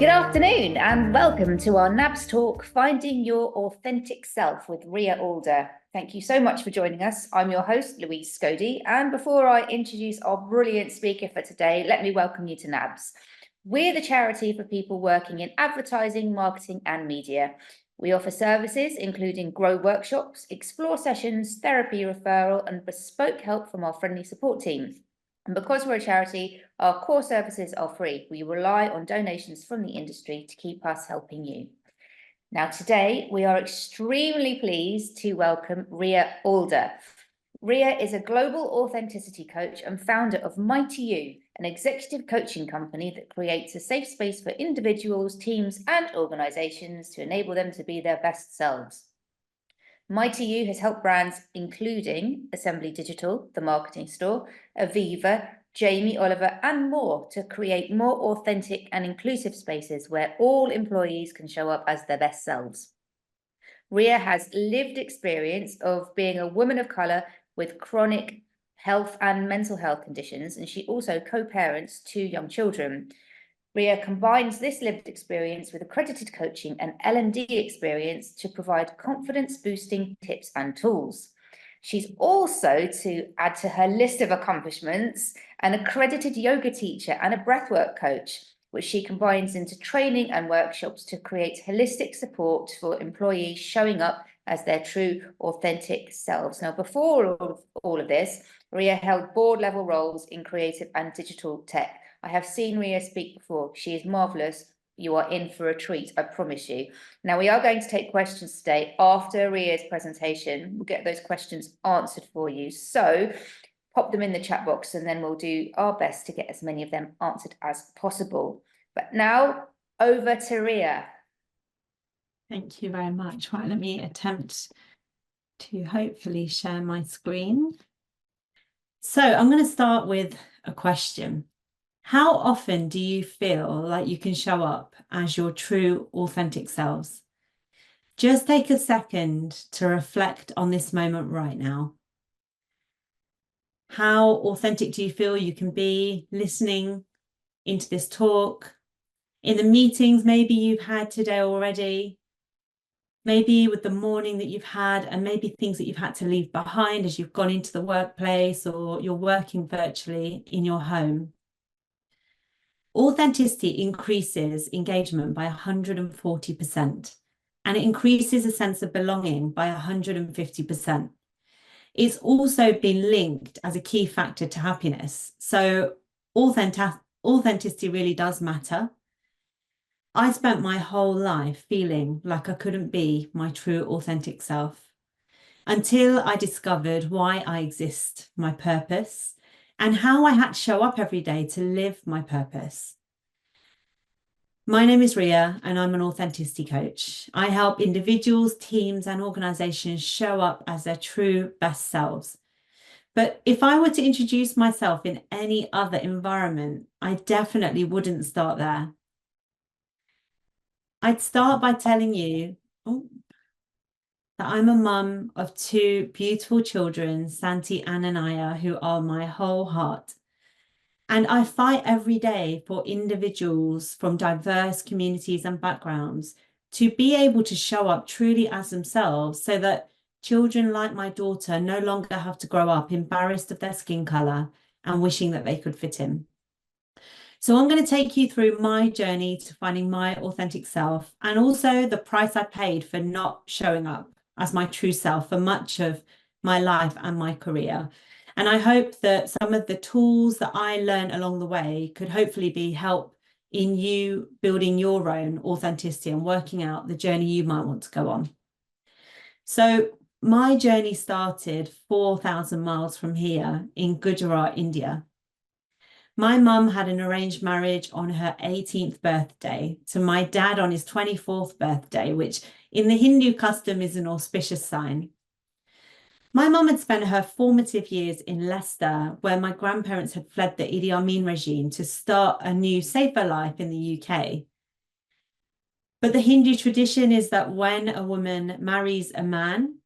Good afternoon and welcome to our NABS Talk, Finding Your Authentic Self with Reeha Alder. Thank you so much for joining us. I'm your host, Louise Scody, and before I introduce our brilliant speaker for today, let me welcome you to NABS. We're the charity for people working in advertising, marketing and media. We offer services including grow workshops, explore sessions, therapy referral and bespoke help from our friendly support team. And because we're a charity, our core services are free. We rely on donations from the industry to keep us helping you. Now, today, we are extremely pleased to welcome Reeha Alder. Reeha is a global authenticity coach and founder of Mighty You, an executive coaching company that creates a safe space for individuals, teams, and organizations to enable them to be their best selves. Mighty You has helped brands including Assembly Digital, the marketing store, Aviva, Jamie Oliver, and more to create more authentic and inclusive spaces where all employees can show up as their best selves. Reeha has lived experience of being a woman of colour with chronic health and mental health conditions, and she also co-parents 2 young children. Reeha combines this lived experience with accredited coaching and L&D experience to provide confidence-boosting tips and tools. She's also, to add to her list of accomplishments, an accredited yoga teacher and a breathwork coach, which she combines into training and workshops to create holistic support for employees showing up as their true, authentic selves. Now, before all of this, Reeha held board-level roles in creative and digital tech. I have seen Reeha speak before. She is marvellous. You are in for a treat, I promise you. Now, we are going to take questions today after Reeha's presentation. We'll get those questions answered for you. So pop them in the chat box and then we'll do our best to get as many of them answered as possible. But now, over to Reeha. Thank you very much. Right, let me attempt to hopefully share my screen. So I'm going to start with a question. How often do you feel like you can show up as your true, authentic selves? Just take a second to reflect on this moment right now. How authentic do you feel you can be listening into this talk? In the meetings maybe you've had today already, maybe with the morning that you've had, and maybe things that you've had to leave behind as you've gone into the workplace or you're working virtually in your home. Authenticity increases engagement by 140%, and it increases a sense of belonging by 150%. It's also been linked as a key factor to happiness. So authenticity really does matter. I spent my whole life feeling like I couldn't be my true authentic self until I discovered why I exist, my purpose, and how I had to show up every day to live my purpose. My name is Reeha and I'm an authenticity coach. I help individuals, teams and organizations show up as their true best selves. But if I were to introduce myself in any other environment, I definitely wouldn't start there. I'd start by telling you that I'm a mum of 2 beautiful children, Santi and Anaya, who are my whole heart. And I fight every day for individuals from diverse communities and backgrounds to be able to show up truly as themselves so that children like my daughter no longer have to grow up embarrassed of their skin colour and wishing that they could fit in. So I'm going to take you through my journey to finding my authentic self and also the price I paid for not showing up as my true self for much of my life and my career. And I hope that some of the tools that I learned along the way could hopefully be help in you building your own authenticity and working out the journey you might want to go on. So my journey started 4,000 miles from here in Gujarat, India. My mum had an arranged marriage on her 18th birthday to my dad on his 24th birthday, which in the Hindu custom is an auspicious sign. My mum had spent her formative years in Leicester, where my grandparents had fled the Idi Amin regime to start a new, safer life in the UK. But the Hindu tradition is that when a woman marries a man,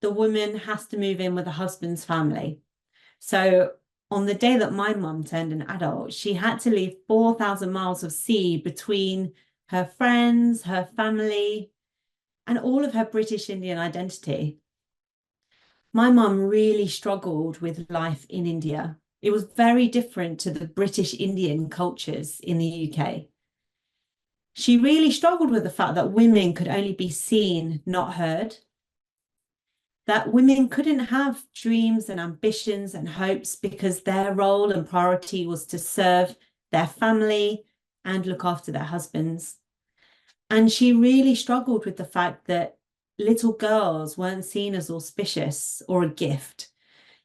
the woman has to move in with the husband's family. So on the day that my mum turned an adult, she had to leave 4,000 miles of sea between her friends, her family, and all of her British Indian identity. My mum really struggled with life in India. It was very different to the British Indian cultures in the UK. She really struggled with the fact that women could only be seen, not heard. That women couldn't have dreams and ambitions and hopes because their role and priority was to serve their family and look after their husbands. And she really struggled with the fact that little girls weren't seen as auspicious or a gift.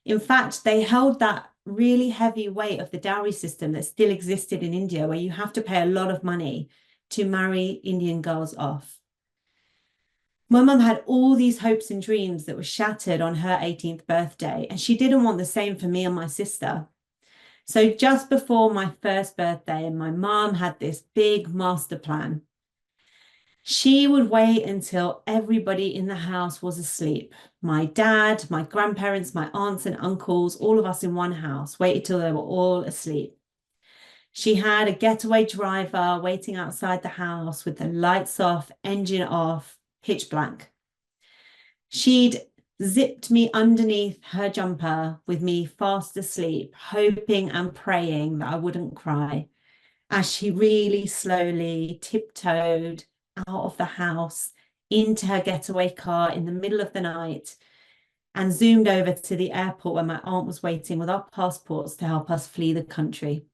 In fact, they held that really heavy weight of the dowry system that still existed in India, where you have to pay a lot of money to marry Indian girls off. My mum had all these hopes and dreams that were shattered on her 18th birthday, and she didn't want the same for me and my sister. So just before my first birthday, my mum had this big master plan. She would wait until everybody in the house was asleep. My dad, my grandparents, my aunts and uncles, all of us in one house, waited till they were all asleep. She had a getaway driver waiting outside the house with the lights off, engine off, pitch black. She'd zipped me underneath her jumper with me fast asleep, hoping and praying that I wouldn't cry, as she really slowly tiptoed out of the house into her getaway car in the middle of the night and zoomed over to the airport where my aunt was waiting with our passports to help us flee the country.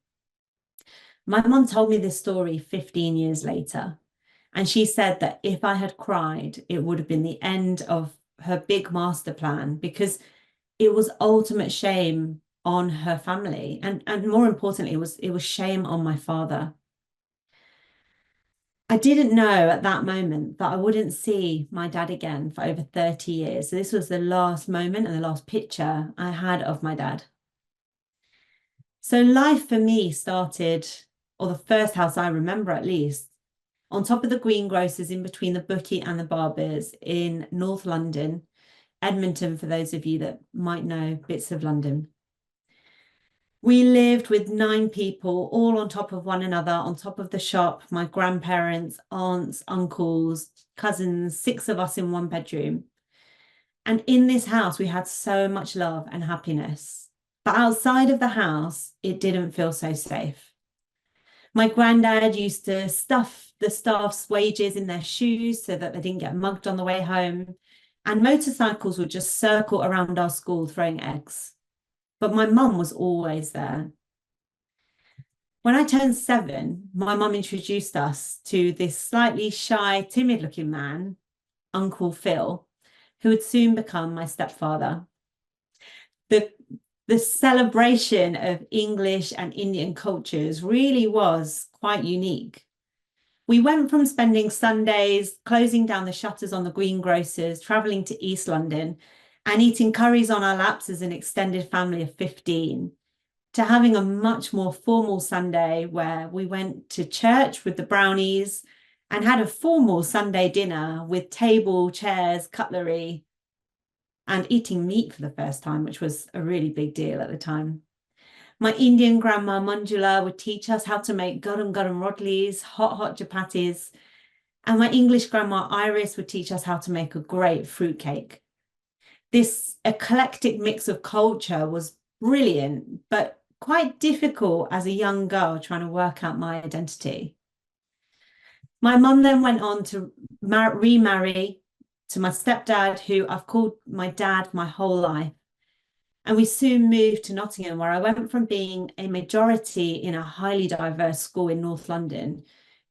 My mum told me this story 15 years later, and she said that if I had cried, it would have been the end of her big master plan, because it was ultimate shame on her family. And more importantly, it was shame on my father. I didn't know at that moment that I wouldn't see my dad again for over 30 years. So this was the last moment and the last picture I had of my dad. So life for me started, or the first house I remember at least, on top of the greengrocers in between the bookie and the barbers in North London, Edmonton, for those of you that might know bits of London. We lived with 9 people, all on top of one another, on top of the shop, my grandparents, aunts, uncles, cousins, 6 of us in one bedroom. And in this house, we had so much love and happiness. But outside of the house, it didn't feel so safe. My granddad used to stuff the staff's wages in their shoes so that they didn't get mugged on the way home. And motorcycles would just circle around our school throwing eggs. But my mum was always there. When I turned 7, my mum introduced us to this slightly shy, timid-looking man, Uncle Phil, who would soon become my stepfather. The celebration of English and Indian cultures really was quite unique. We went from spending Sundays closing down the shutters on the greengrocers, travelling to East London, and eating curries on our laps as an extended family of 15, to having a much more formal Sunday where we went to church with the brownies and had a formal Sunday dinner with table, chairs, cutlery, and eating meat for the first time, which was a really big deal at the time. My Indian grandma Manjula would teach us how to make garam garam rotis, hot chapatis, and my English grandma Iris would teach us how to make a great fruitcake. This eclectic mix of culture was brilliant, but quite difficult as a young girl trying to work out my identity. My mum then went on to remarry to my stepdad, who I've called my dad my whole life. And we soon moved to Nottingham, where I went from being a majority in a highly diverse school in North London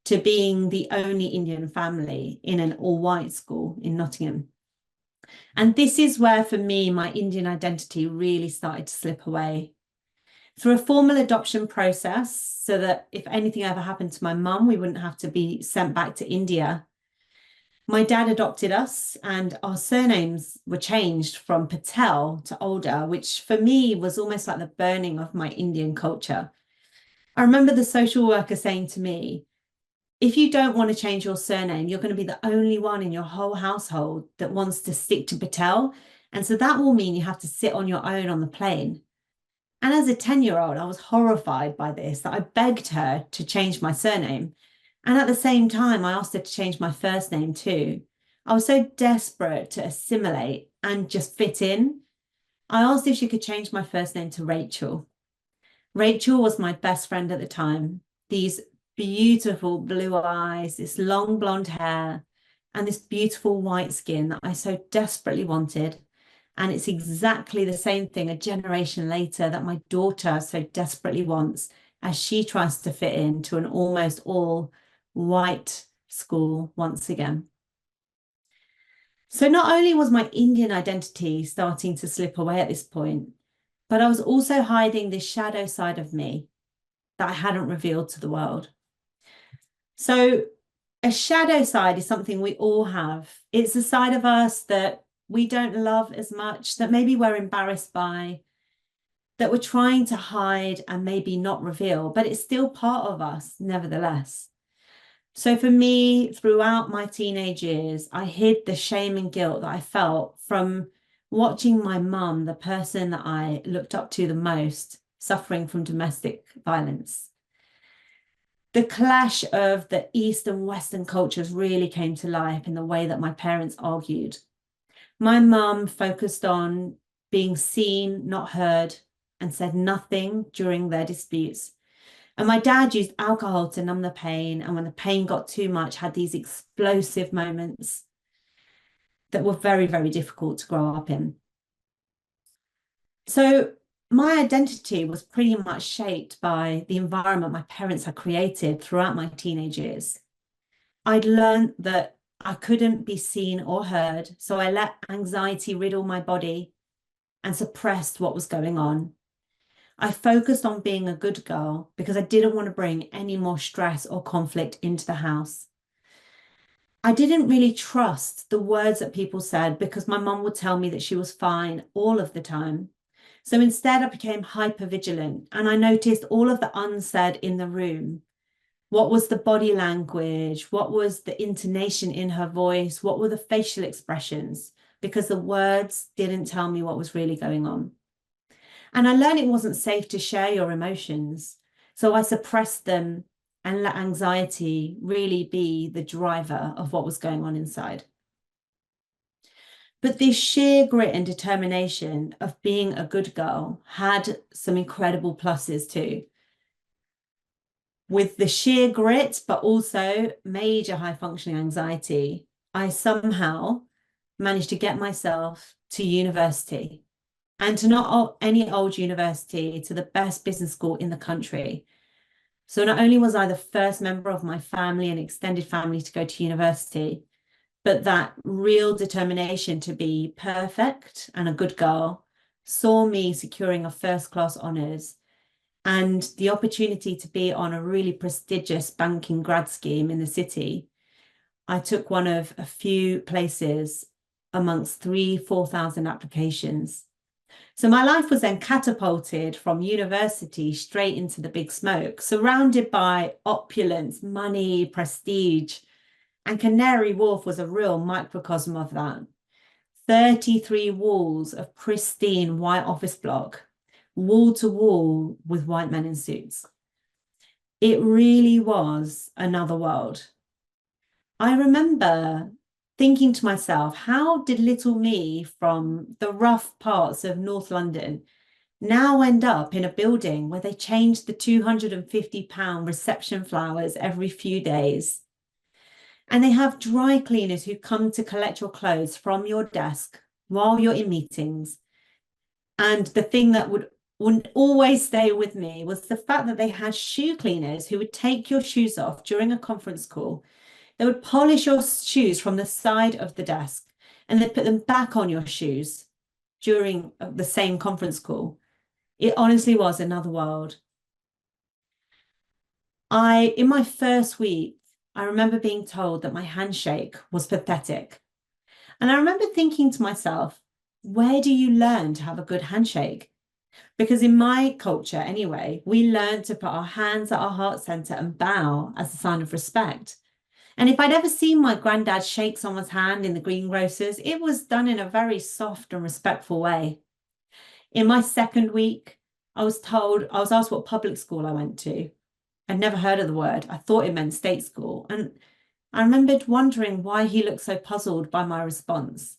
to being the only Indian family in an all-white school in Nottingham. And this is where, for me, my Indian identity really started to slip away. Through a formal adoption process, so that if anything ever happened to my mum, we wouldn't have to be sent back to India. My dad adopted us and our surnames were changed from Patel to Alder, which for me was almost like the burning of my Indian culture. I remember the social worker saying to me, if you don't want to change your surname, you're going to be the only one in your whole household that wants to stick to Patel. And so that will mean you have to sit on your own on the plane. And as a 10-year-old, I was horrified by this, that I begged her to change my surname. And at the same time, I asked her to change my first name too. I was so desperate to assimilate and just fit in. I asked if she could change my first name to Rachel. Rachel was my best friend at the time. These beautiful blue eyes, this long blonde hair, and this beautiful white skin that I so desperately wanted. And it's exactly the same thing a generation later that my daughter so desperately wants as she tries to fit into an almost all white school once again. So not only was my Indian identity starting to slip away at this point, but I was also hiding this shadow side of me that I hadn't revealed to the world. So a shadow side is something we all have. It's a side of us that we don't love as much, that maybe we're embarrassed by, that we're trying to hide and maybe not reveal, but it's still part of us nevertheless. So for me, throughout my teenage years, I hid the shame and guilt that I felt from watching my mum, the person that I looked up to the most, suffering from domestic violence. The clash of the East and Western cultures really came to life in the way that my parents argued. My mum focused on being seen, not heard, and said nothing during their disputes. And my dad used alcohol to numb the pain. And when the pain got too much, had these explosive moments that were very, very difficult to grow up in. So my identity was pretty much shaped by the environment my parents had created throughout my teenage years. I'd learned that I couldn't be seen or heard, so I let anxiety riddle my body and suppressed what was going on. I focused on being a good girl because I didn't want to bring any more stress or conflict into the house. I didn't really trust the words that people said because my mum would tell me that she was fine all of the time. So instead, I became hyper vigilant and I noticed all of the unsaid in the room. What was the body language? What was the intonation in her voice? What were the facial expressions? Because the words didn't tell me what was really going on. And I learned it wasn't safe to share your emotions. So I suppressed them and let anxiety really be the driver of what was going on inside. But this sheer grit and determination of being a good girl had some incredible pluses too. With the sheer grit, but also major high functioning anxiety, I somehow managed to get myself to university. And to not any old university, to the best business school in the country. So not only was I the first member of my family and extended family to go to university, but that real determination to be perfect and a good girl saw me securing a first class honours and the opportunity to be on a really prestigious banking grad scheme in the city. I took one of a few places amongst 4,000 applications. So my life was then catapulted from university straight into the big smoke, surrounded by opulence, money, prestige. And Canary Wharf was a real microcosm of that. 33 walls of pristine white office block, wall to wall with white men in suits. It really was another world. I remember thinking to myself, how did little me from the rough parts of North London now end up in a building where they change the £250 reception flowers every few days? And they have dry cleaners who come to collect your clothes from your desk while you're in meetings. And the thing that wouldn't always stay with me was the fact that they had shoe cleaners who would take your shoes off during a conference call. They would polish your shoes from the side of the desk and then put them back on your shoes during the same conference call. It honestly was another world. In my first week, I remember being told that my handshake was pathetic. And I remember thinking to myself, where do you learn to have a good handshake? Because in my culture anyway, we learn to put our hands at our heart center and bow as a sign of respect. And if I'd ever seen my granddad shake someone's hand in the greengrocers, it was done in a very soft and respectful way. In my second week, I was asked what public school I went to. I'd never heard of the word. I thought it meant state school. And I remembered wondering why he looked so puzzled by my response.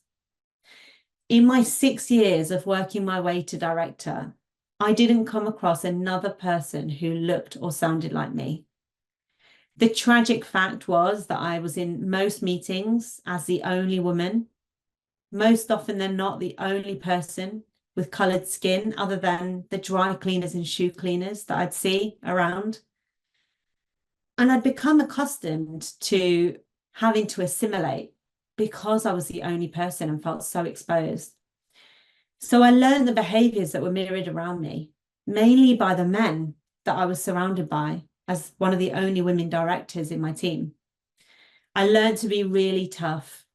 In my 6 years of working my way to director, I didn't come across another person who looked or sounded like me. The tragic fact was that I was in most meetings as the only woman, most often than not, the only person with coloured skin other than the dry cleaners and shoe cleaners that I'd see around. And I'd become accustomed to having to assimilate because I was the only person and felt so exposed. So I learned the behaviours that were mirrored around me, mainly by the men that I was surrounded by as one of the only women directors in my team. I learned to be really tough,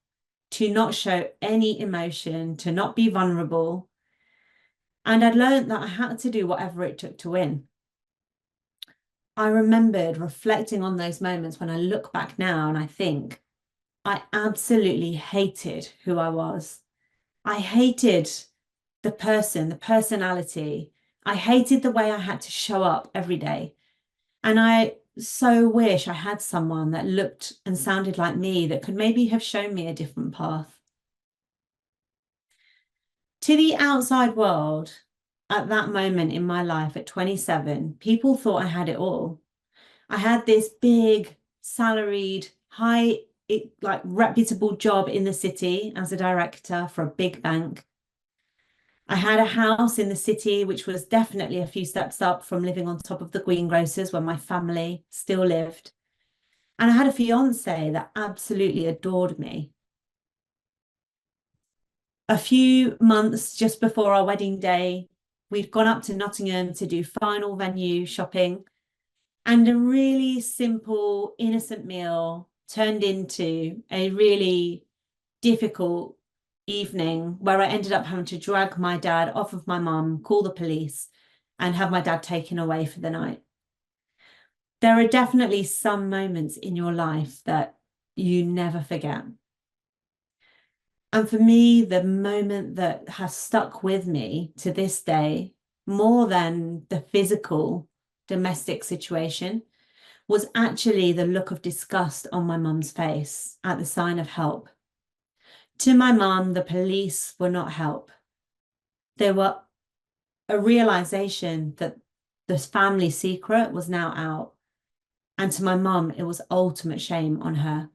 to not show any emotion, to not be vulnerable. And I'd learned that I had to do whatever it took to win. I remembered reflecting on those moments when I look back now and I think I absolutely hated who I was. I hated the person, the personality. I hated the way I had to show up every day. And I so wish I had someone that looked and sounded like me that could maybe have shown me a different path. To the outside world, at that moment in my life at 27, people thought I had it all. I had this big, salaried, reputable job in the city as a director for a big bank. I had a house in the city, which was definitely a few steps up from living on top of the greengrocers where my family still lived. And I had a fiance that absolutely adored me. A few months just before our wedding day, we'd gone up to Nottingham to do final venue shopping, and a really simple, innocent meal turned into a really difficult evening where I ended up having to drag my dad off of my mum, call the police, and have my dad taken away for the night. There are definitely some moments in your life that you never forget. And for me, the moment that has stuck with me to this day, more than the physical domestic situation, was actually the look of disgust on my mum's face at the sign of help. To my mum, the police were not help. They were a realization that this family secret was now out. And to my mum, it was ultimate shame on her.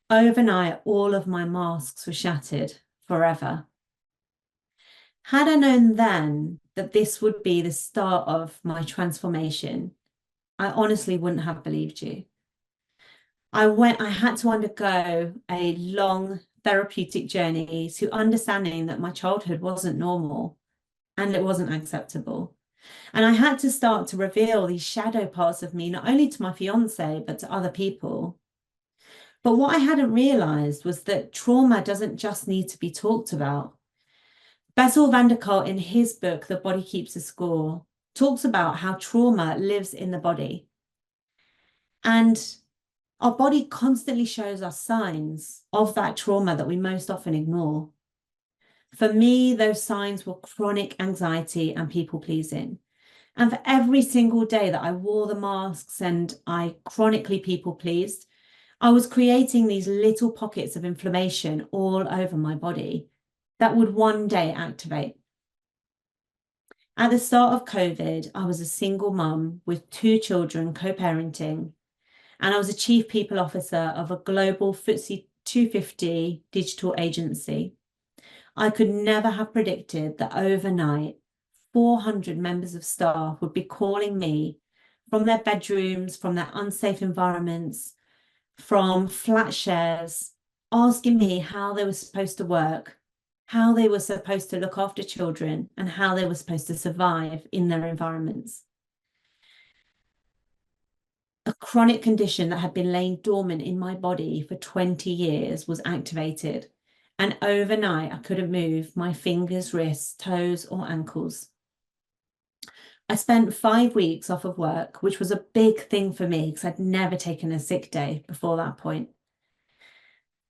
Overnight, all of my masks were shattered forever. Had I known then that this would be the start of my transformation, I honestly wouldn't have believed you. I had to undergo a long therapeutic journey to understanding that my childhood wasn't normal and it wasn't acceptable. And I had to start to reveal these shadow parts of me, not only to my fiance, but to other people. But what I hadn't realized was that trauma doesn't just need to be talked about. Bessel van der Kolk, in his book, The Body Keeps a Score, talks about how trauma lives in the body. And our body constantly shows us signs of that trauma that we most often ignore. For me, those signs were chronic anxiety and people pleasing. And for every single day that I wore the masks and I chronically people pleased, I was creating these little pockets of inflammation all over my body that would one day activate. At the start of COVID, I was a single mum with 2 children co-parenting, and I was a chief people officer of a global FTSE 250 digital agency. I could never have predicted that overnight, 400 members of staff would be calling me from their bedrooms, from their unsafe environments, from flat shares, asking me how they were supposed to work, how they were supposed to look after children, and how they were supposed to survive in their environments. A chronic condition that had been laying dormant in my body for 20 years was activated. And overnight, I couldn't move my fingers, wrists, toes, or ankles. I spent 5 weeks off of work, which was a big thing for me because I'd never taken a sick day before that point.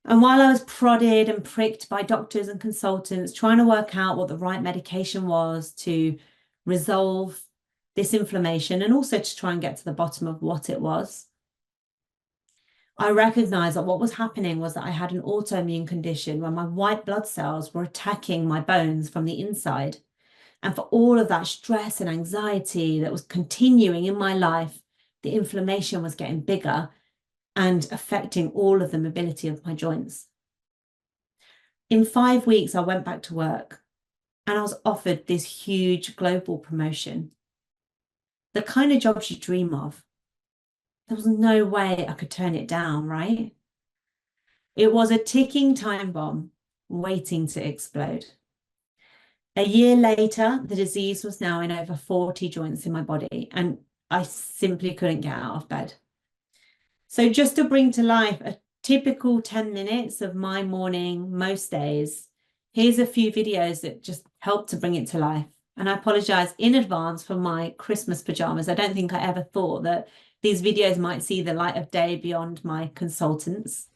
And while I was prodded and pricked by doctors and consultants, trying to work out what the right medication was to resolve this inflammation and also to try and get to the bottom of what it was. I recognized that what was happening was that I had an autoimmune condition where my white blood cells were attacking my bones from the inside. And for all of that stress and anxiety that was continuing in my life, the inflammation was getting bigger and affecting all of the mobility of my joints. In 5 weeks, I went back to work and I was offered this huge global promotion. The kind of jobs you dream of. There was no way I could turn it down, right? It was a ticking time bomb waiting to explode. A year later, the disease was now in over 40 joints in my body, and I simply couldn't get out of bed. So just to bring to life a typical 10 minutes of my morning most days, here's a few videos that just help to bring it to life. And I apologize in advance for my Christmas pajamas. I don't think I ever thought that these videos might see the light of day beyond my consultants.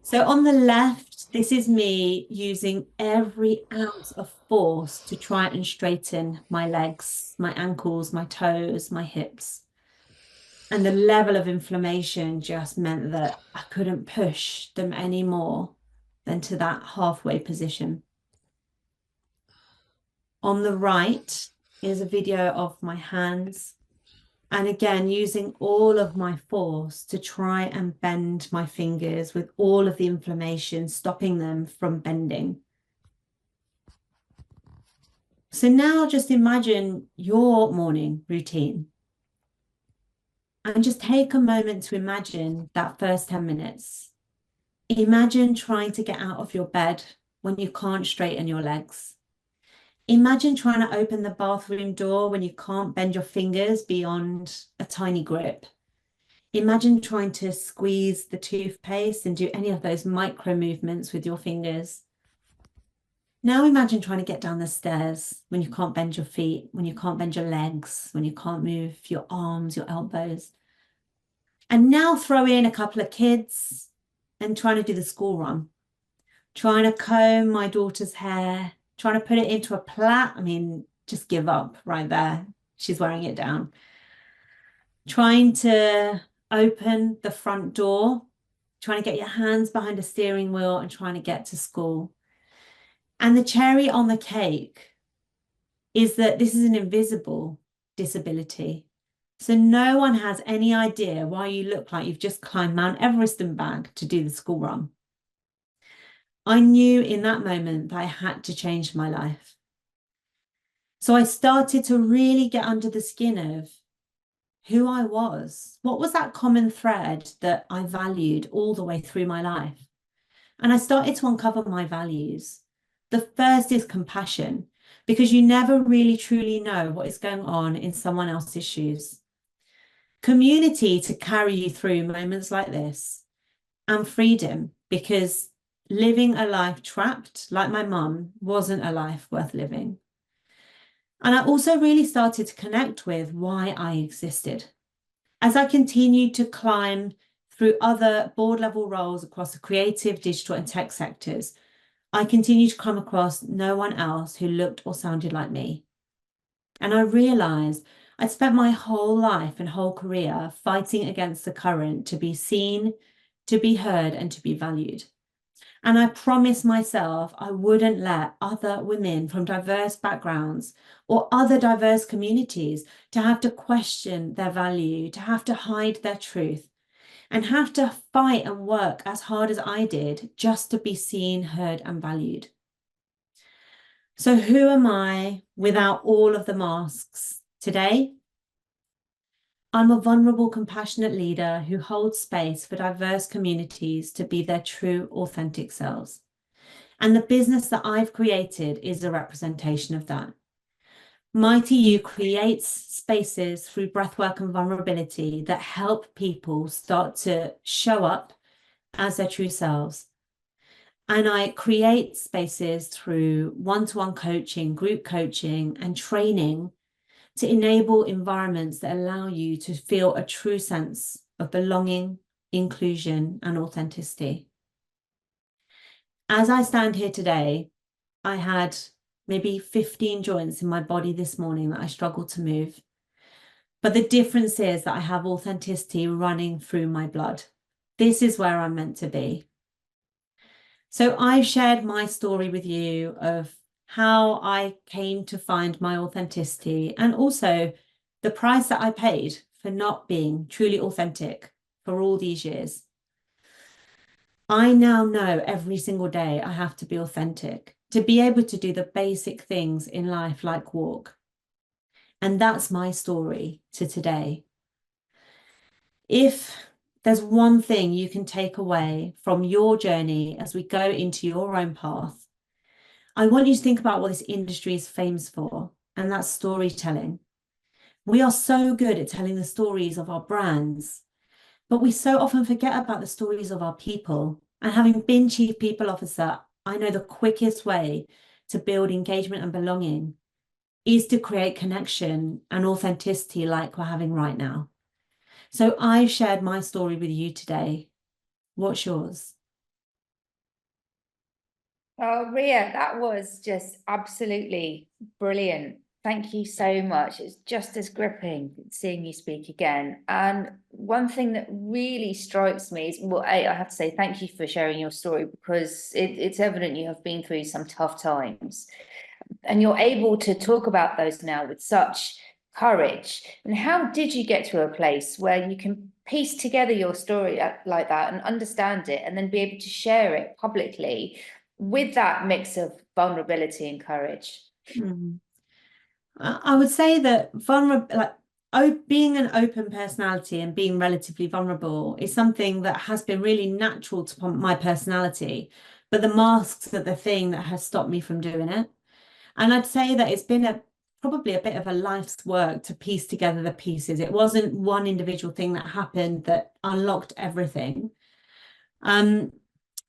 So on the left, this is me using every ounce of force to try and straighten my legs, my ankles, my toes, my hips. And the level of inflammation just meant that I couldn't push them any more than to that halfway position. On the right is a video of my hands. And again, using all of my force to try and bend my fingers with all of the inflammation, stopping them from bending. So now just imagine your morning routine. And just take a moment to imagine that first 10 minutes. Imagine trying to get out of your bed when you can't straighten your legs. Imagine trying to open the bathroom door when you can't bend your fingers beyond a tiny grip. Imagine trying to squeeze the toothpaste and do any of those micro movements with your fingers. Now imagine trying to get down the stairs when you can't bend your feet, when you can't bend your legs, when you can't move your arms, your elbows. And now throw in a couple of kids and trying to do the school run. Trying to comb my daughter's hair, trying to put it into a plait. I mean, just give up right there. She's wearing it down. Trying to open the front door, trying to get your hands behind a steering wheel and trying to get to school. And the cherry on the cake is that this is an invisible disability. So no one has any idea why you look like you've just climbed Mount Everest and back to do the school run. I knew in that moment that I had to change my life. So I started to really get under the skin of who I was. What was that common thread that I valued all the way through my life? And I started to uncover my values. The first is compassion, because you never really truly know what is going on in someone else's shoes. Community to carry you through moments like this, and freedom, because living a life trapped like my mum wasn't a life worth living. And I also really started to connect with why I existed. As I continued to climb through other board level roles across the creative, digital and tech sectors, I continued to come across no one else who looked or sounded like me. And I realized I'd spent my whole life and whole career fighting against the current to be seen, to be heard and to be valued. And I promised myself I wouldn't let other women from diverse backgrounds or other diverse communities to have to question their value, to have to hide their truth, and have to fight and work as hard as I did just to be seen, heard, and valued. So who am I without all of the masks today? I'm a vulnerable, compassionate leader who holds space for diverse communities to be their true, authentic selves. And the business that I've created is a representation of that. Mighty You creates spaces through breathwork and vulnerability that help people start to show up as their true selves. And I create spaces through one-to-one coaching, group coaching, and training to enable environments that allow you to feel a true sense of belonging, inclusion, and authenticity. As I stand here today, I had maybe 15 joints in my body this morning that I struggled to move. But the difference is that I have authenticity running through my blood. This is where I'm meant to be. So I've shared my story with you of how I came to find my authenticity, and also the price that I paid for not being truly authentic for all these years. I now know every single day I have to be authentic to be able to do the basic things in life like walk. And that's my story to today. If there's one thing you can take away from your journey as we go into your own path, I want you to think about what this industry is famous for, and that's storytelling. We are so good at telling the stories of our brands, but we so often forget about the stories of our people. And having been Chief People Officer, I know the quickest way to build engagement and belonging is to create connection and authenticity like we're having right now. So I've shared my story with you today. What's yours? Oh, Ria, that was just absolutely brilliant. Thank you so much. It's just as gripping seeing you speak again. And one thing that really strikes me is, well, I have to say thank you for sharing your story, because it's evident you have been through some tough times. And you're able to talk about those now with such courage. And how did you get to a place where you can piece together your story like that and understand it, and then be able to share it publicly with that mix of vulnerability and courage? I would say that being an open personality and being relatively vulnerable is something that has been really natural to my personality, but the masks are the thing that has stopped me from doing it. And I'd say that it's been probably a bit of a life's work to piece together the pieces. It wasn't one individual thing that happened that unlocked everything. Um,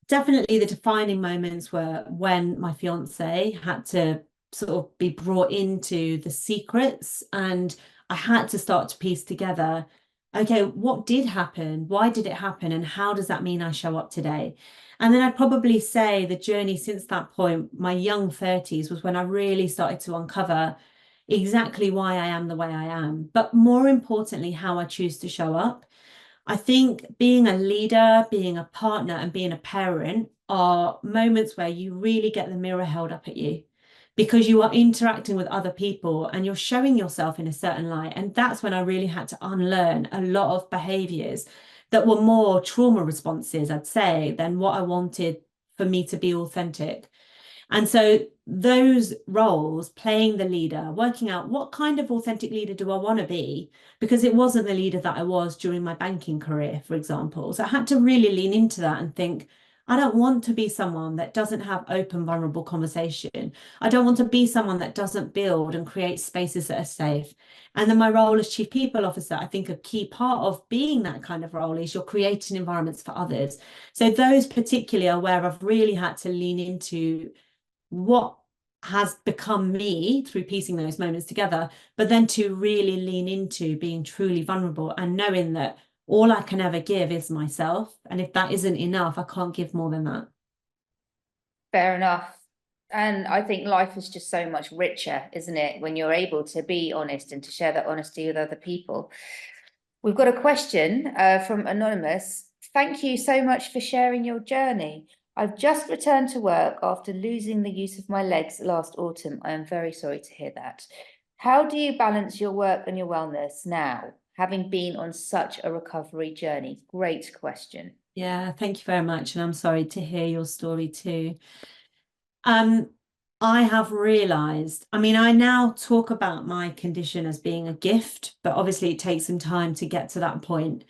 Definitely the defining moments were when my fiance had to sort of be brought into the secrets, and I had to start to piece together, okay, what did happen? Why did it happen? And how does that mean I show up today? And then I'd probably say the journey since that point, my young 30s, was when I really started to uncover exactly why I am the way I am, but more importantly, how I choose to show up. I think being a leader, being a partner, and being a parent are moments where you really get the mirror held up at you, because you are interacting with other people and you're showing yourself in a certain light. And that's when I really had to unlearn a lot of behaviors that were more trauma responses, I'd say, than what I wanted for me to be authentic. And so those roles, playing the leader, working out what kind of authentic leader do I want to be, because it wasn't the leader that I was during my banking career, for example. So I had to really lean into that and think, I don't want to be someone that doesn't have open, vulnerable conversation. I don't want to be someone that doesn't build and create spaces that are safe. And then my role as Chief People Officer, I think a key part of being that kind of role is you're creating environments for others. So those particularly are where I've really had to lean into what has become me through piecing those moments together, but then to really lean into being truly vulnerable and knowing that all I can ever give is myself. And if that isn't enough, I can't give more than that. Fair enough. And I think life is just so much richer, isn't it, when you're able to be honest and to share that honesty with other people. We've got a question from Anonymous. Thank you so much for sharing your journey. I've just returned to work after losing the use of my legs last autumn. I am very sorry to hear that. How do you balance your work and your wellness now, having been on such a recovery journey? Great question. Yeah, thank you very much. And I'm sorry to hear your story too. Um, I have realized, I mean, I now talk about my condition as being a gift, but obviously it takes some time to get to that point.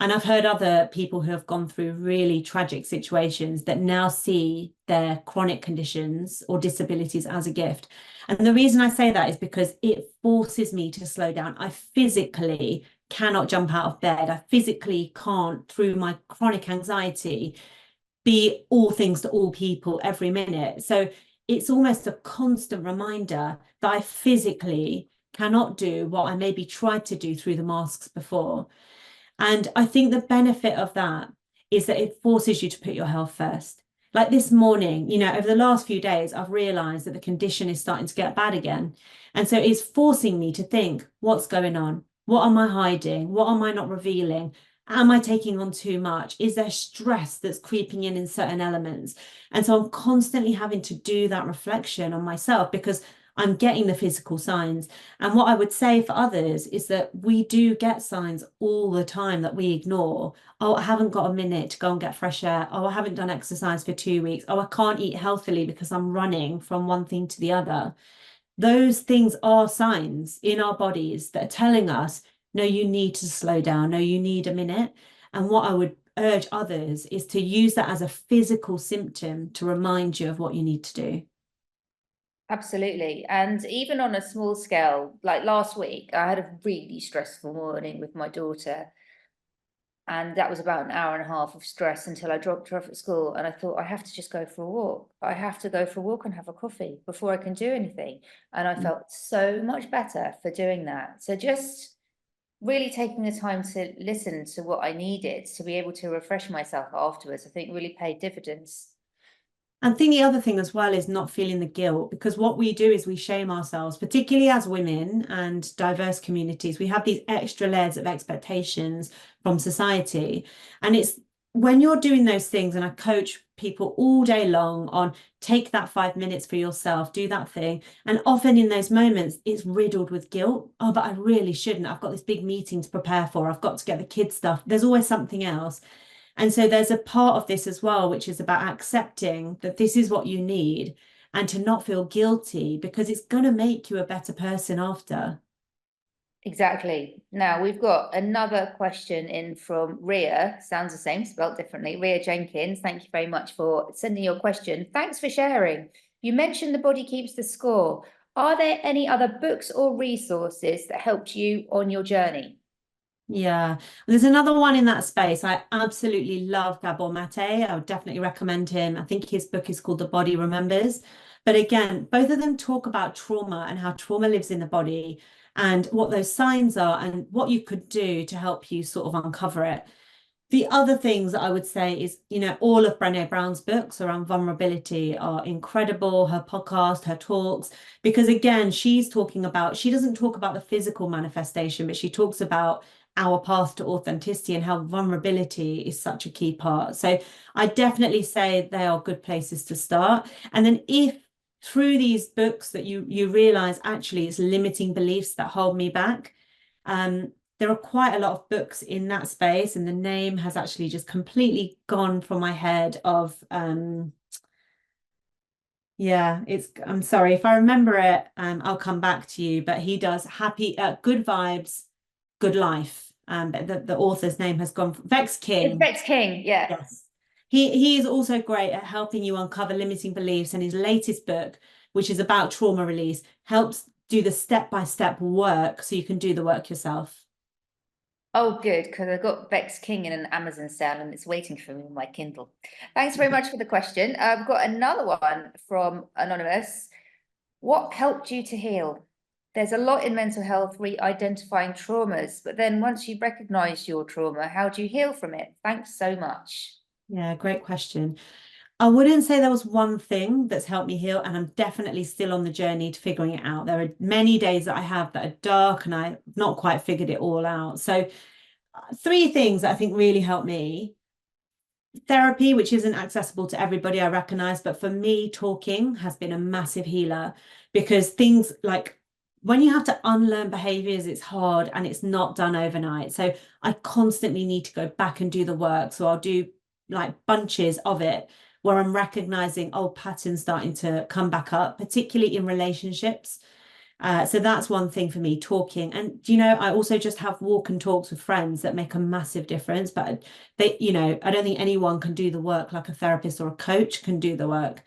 And I've heard other people who have gone through really tragic situations that now see their chronic conditions or disabilities as a gift. And the reason I say that is because it forces me to slow down. I physically cannot jump out of bed. I physically can't, through my chronic anxiety, be all things to all people every minute. So it's almost a constant reminder that I physically cannot do what I maybe tried to do through the masks before. And I think the benefit of that is that it forces you to put your health first. Like this morning, over the last few days, I've realized that the condition is starting to get bad again. And so it's forcing me to think, what's going on? What am I hiding? What am I not revealing? Am I taking on too much? Is there stress that's creeping in certain elements? And so I'm constantly having to do that reflection on myself because I'm getting the physical signs. And what I would say for others is that we do get signs all the time that we ignore. Oh, I haven't got a minute to go and get fresh air. Oh, I haven't done exercise for 2 weeks. Oh, I can't eat healthily because I'm running from one thing to the other. Those things are signs in our bodies that are telling us, no, you need to slow down. No, you need a minute. And what I would urge others is to use that as a physical symptom to remind you of what you need to do. Absolutely. And even on a small scale, like last week, I had a really stressful morning with my daughter. And that was about an hour and a half of stress until I dropped her off at school. And I thought, I have to just go for a walk. I have to go for a walk and have a coffee before I can do anything. And I felt so much better for doing that. So just really taking the time to listen to what I needed to be able to refresh myself afterwards, I think really paid dividends. I think the other thing as well is not feeling the guilt, because what we do is we shame ourselves, particularly as women and diverse communities. We have these extra layers of expectations from society. And it's when you're doing those things, and I coach people all day long on take that 5 minutes for yourself, do that thing. And often in those moments, it's riddled with guilt. Oh, but I really shouldn't. I've got this big meeting to prepare for. I've got to get the kids stuff. There's always something else. And so there's a part of this as well, which is about accepting that this is what you need and to not feel guilty because it's going to make you a better person after. Exactly. Now we've got another question in from Reeha, sounds the same, spelled differently. Reeha Jenkins, thank you very much for sending your question. Thanks for sharing. You mentioned The Body Keeps the Score. Are there any other books or resources that helped you on your journey? Yeah, there's another one in that space. I absolutely love Gabor Mate. I would definitely recommend him. I think his book is called The Body Remembers. But again, both of them talk about trauma and how trauma lives in the body and what those signs are and what you could do to help you sort of uncover it. The other things that I would say is, all of Brené Brown's books around vulnerability are incredible. Her podcast, her talks, because again, she doesn't talk about the physical manifestation, but she talks about our path to authenticity and how vulnerability is such a key part. So I definitely say they are good places to start. And then if through these books that you realize actually it's limiting beliefs that hold me back, there are quite a lot of books in that space, and the name has actually just completely gone from my head of I'm sorry if I remember it, I'll come back to you, but he does happy good vibes, good life. But the author's name has gone Vex It's King. Bex King, yeah. Yes. He is also great at helping you uncover limiting beliefs, and his latest book, which is about trauma release, helps do the step-by-step work so you can do the work yourself. Oh, good, because I got Bex King in an Amazon sale and it's waiting for me on my Kindle. Thanks very much for the question. I've got another one from Anonymous. What helped you to heal? There's a lot in mental health re-identifying traumas, but then once you recognize your trauma, how do you heal from it? Thanks so much. Yeah, great question. I wouldn't say there was one thing that's helped me heal, and I'm definitely still on the journey to figuring it out. There are many days that I have that are dark and I've not quite figured it all out. So, three things that I think really helped me. Therapy, which isn't accessible to everybody, I recognize, but for me, talking has been a massive healer because things like when you have to unlearn behaviors, it's hard and it's not done overnight. So I constantly need to go back and do the work. So I'll do like bunches of it where I'm recognizing old patterns starting to come back up, particularly in relationships. So that's one thing for me, talking. And I also just have walk and talks with friends that make a massive difference. But I don't think anyone can do the work like a therapist or a coach can do the work.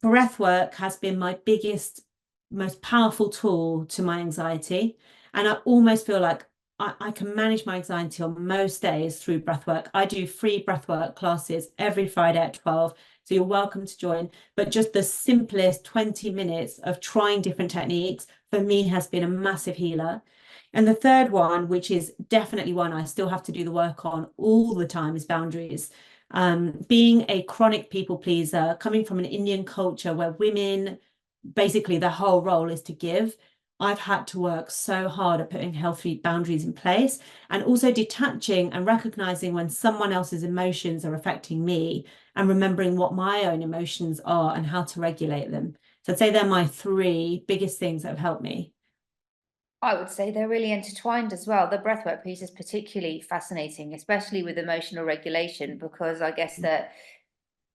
Breath work has been my biggest, most powerful tool to my anxiety. And I almost feel like I can manage my anxiety on most days through breath work. I do free breath work classes every Friday at 12. So you're welcome to join. But just the simplest 20 minutes of trying different techniques for me has been a massive healer. And the third one, which is definitely one I still have to do the work on all the time, is boundaries. Being a chronic people pleaser, coming from an Indian culture where women, basically their whole role is to give, I've had to work so hard at putting healthy boundaries in place, and also detaching and recognizing when someone else's emotions are affecting me, and remembering what my own emotions are and how to regulate them. So I'd say they're my three biggest things that have helped me. I would say they're really intertwined as well. The breathwork piece is particularly fascinating, especially with emotional regulation, because I guess that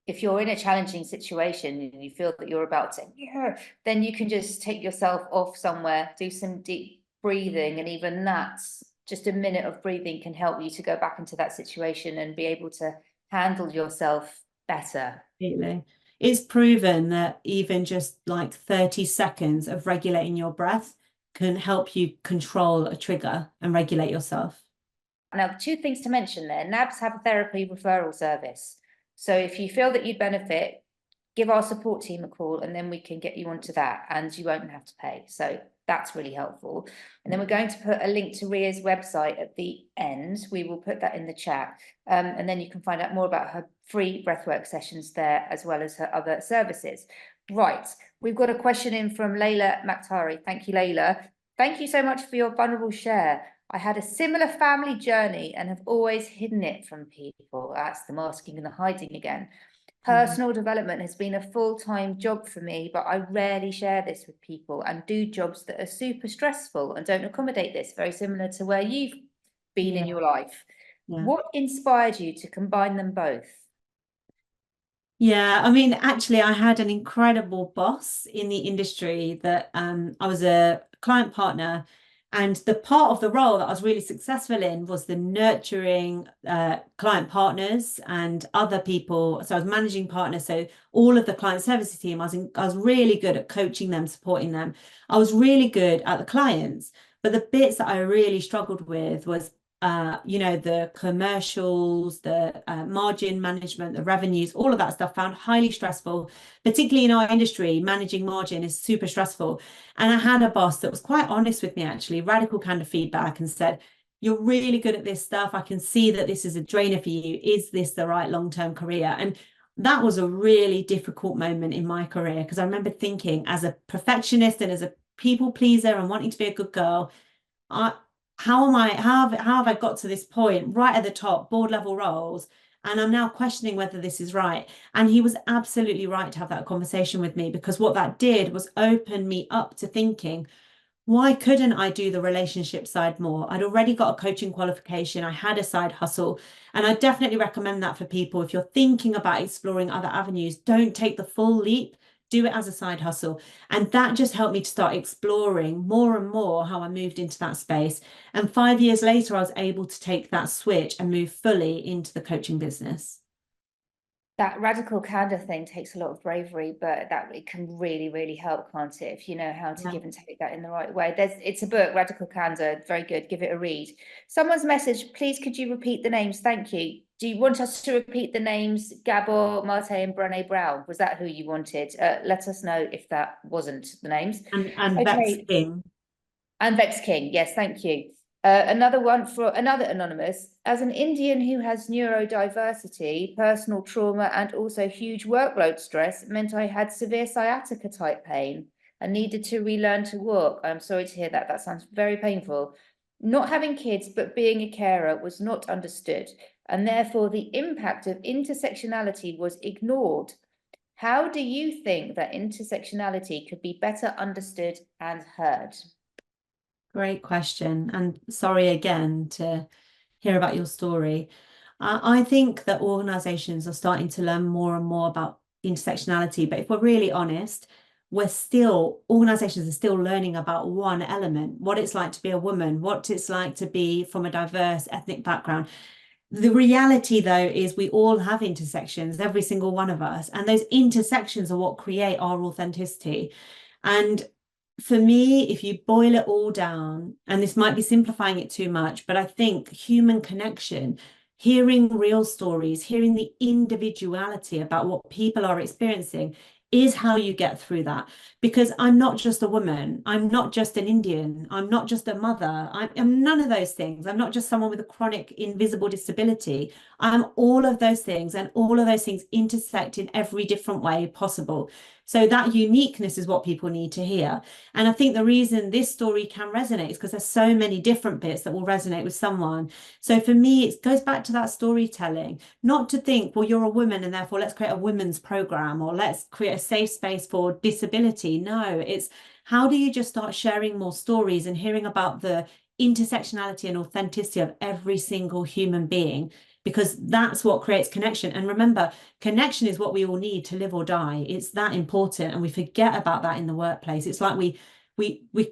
if you're in a challenging situation and you feel that you're about to, yeah, then you can just take yourself off somewhere, do some deep breathing, and even that's just a minute of breathing can help you to go back into that situation and be able to handle yourself better. Absolutely. It's proven that even just like 30 seconds of regulating your breath can help you control a trigger and regulate yourself. Now, two things to mention there. NABS have a therapy referral service. So if you feel that you'd benefit, give our support team a call and then we can get you onto that and you won't have to pay. So that's really helpful. And then we're going to put a link to Reeha's website at the end. We will put that in the chat. And then you can find out more about her free breathwork sessions there, as well as her other services. Right, we've got a question in from Layla Makhtari. Thank you, Layla. Thank you so much for your vulnerable share. I had a similar family journey and have always hidden it from people. That's the masking and the hiding again. Personal development has been a full-time job for me, but I rarely share this with people and do jobs that are super stressful and don't accommodate this, very similar to where you've been in your life. Yeah. What inspired you to combine them both? Yeah, I mean, actually, I had an incredible boss in the industry that I was a client partner, and the part of the role that I was really successful in was the nurturing client partners and other people. So I was managing partner, so all of the client services team, I was really good at coaching them, supporting them. I was really good at the clients, but the bits that I really struggled with was the commercials, the margin management, the revenues, all of that stuff found highly stressful, particularly in our industry. Managing margin is super stressful. And I had a boss that was quite honest with me, actually, radical kind of feedback, and said, you're really good at this stuff. I can see that this is a drainer for you. Is this the right long-term career? And that was a really difficult moment in my career, because I remember thinking, as a perfectionist and as a people pleaser and wanting to be a good girl, how have I got to this point right at the top, board level roles, and I'm now questioning whether this is right. And he was absolutely right to have that conversation with me, because what that did was open me up to thinking, why couldn't I do the relationship side more? I'd already got a coaching qualification. I had a side hustle. And I definitely recommend that for people. If you're thinking about exploring other avenues, don't take the full leap. Do it as a side hustle. And that just helped me to start exploring more and more how I moved into that space. And 5 years later, I was able to take that switch and move fully into the coaching business. That radical candor thing takes a lot of bravery, but that it can really, really help, can't it? If you know how to give and take that in the right way. It's a book, Radical Candor, very good. Give it a read. Someone's message, please could you repeat the names? Thank you. Do you want us to repeat the names Gabor, Marte, and Brené Brown? Was that who you wanted? Let us know if that wasn't the names. And Vex King. And Vex King, yes, thank you. Another one for another anonymous. As an Indian who has neurodiversity, personal trauma, and also huge workload stress meant I had severe sciatica type pain and needed to relearn to walk. I'm sorry to hear that. That sounds very painful. Not having kids, but being a carer was not understood, and therefore the impact of intersectionality was ignored. How do you think that intersectionality could be better understood and heard? Great question. And sorry again to hear about your story. I think that organizations are starting to learn more and more about intersectionality, but if we're really honest, organizations are still learning about one element, what it's like to be a woman, what it's like to be from a diverse ethnic background. The reality, though, is we all have intersections, every single one of us, and those intersections are what create our authenticity. And for me, if you boil it all down, and this might be simplifying it too much, but I think human connection, hearing real stories, hearing the individuality about what people are experiencing is how you get through that. Because I'm not just a woman, I'm not just an Indian, I'm not just a mother, I'm none of those things. I'm not just someone with a chronic invisible disability. I'm all of those things, and all of those things intersect in every different way possible. So that uniqueness is what people need to hear. And I think the reason this story can resonate is because there's so many different bits that will resonate with someone. So for me, it goes back to that storytelling, not to think, well, you're a woman and therefore let's create a women's program or let's create a safe space for disability. No, it's how do you just start sharing more stories and hearing about the intersectionality and authenticity of every single human being, because that's what creates connection. And remember, connection is what we all need to live or die. It's that important, and we forget about that in the workplace. It's like we